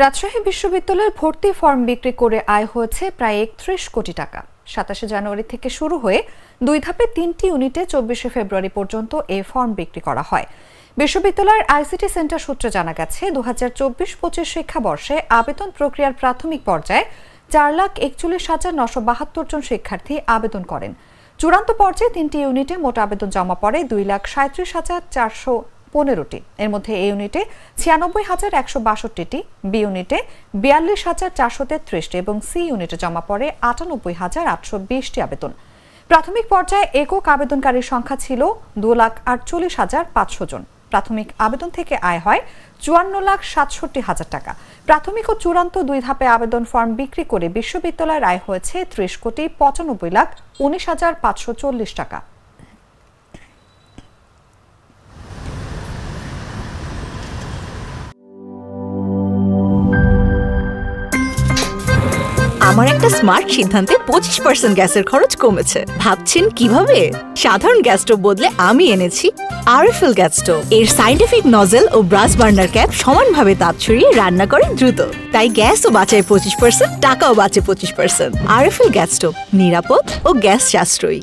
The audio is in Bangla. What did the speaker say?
রাজশাহী বিশ্ববিদ্যালয়ের ভর্তি ফর্ম বিক্রি করে আয় হয়েছে প্রায় ৩১ কোটি টাকা। ২৭ জানুয়ারি থেকে শুরু হয়ে ২ ধাপে ৩টি ইউনিটে ২৪ ফেব্রুয়ারি পর্যন্ত এই ফর্ম বিক্রি করা হয়। বিশ্ববিদ্যালয়ের আইসিটি সেন্টার সূত্রে জানা গেছে, ২০২৪-২৫ শিক্ষাবর্ষে আবেদন প্রক্রিয়ার প্রাথমিক পর্যায়ে ৪,৪১,৯৭২ জন শিক্ষার্থী আবেদন করেন। চূড়ান্ত পর্যায়ে ৩টি ইউনিটে মোট আবেদন জমা পড়ে ২,৩৭,৪১৫টি। এর মধ্যে এ ইউনিটে ৯৬,১৬২টি, বি ইউনিটে ৪২,৪৩৩টি এবং সি ইউনিটে জমা পড়ে ৯৮,৮২০টি আবেদন। প্রাথমিক পর্যায়ে একক আবেদনকারীর সংখ্যা ছিল ২,৪৮,৫০০ জন। প্রাথমিক আবেদন থেকে আয় হয় ৫৪,৬৭,০০০ টাকা। প্রাথমিক ও চূড়ান্ত ২ ধাপে আবেদন ফর্ম বিক্রি করে বিশ্ববিদ্যালয়ের আয় হয়েছে ৩০,৯৫,১৯,৫৪০ টাকা। আমার একটা স্মার্ট সিদ্ধান্তে 25% গ্যাসের খরচ কমেছে। ভাবছেন কিভাবে? সাধারণ গ্যাস স্টোভ বদলে আমি এনেছি আরএফএল গ্যাস স্টোভ। এর সাইন্টিফিক নজল ও ব্রাস বার্নার ক্যাপ সমানভাবে তাপ ছড়িয়ে রান্না করে দ্রুত। তাই গ্যাসও বাঁচায় 25%, টাকাও বাঁচে 25%। আরএফএল গ্যাস স্টোভ নিরাপদ ও গ্যাস সাশ্রয়ী।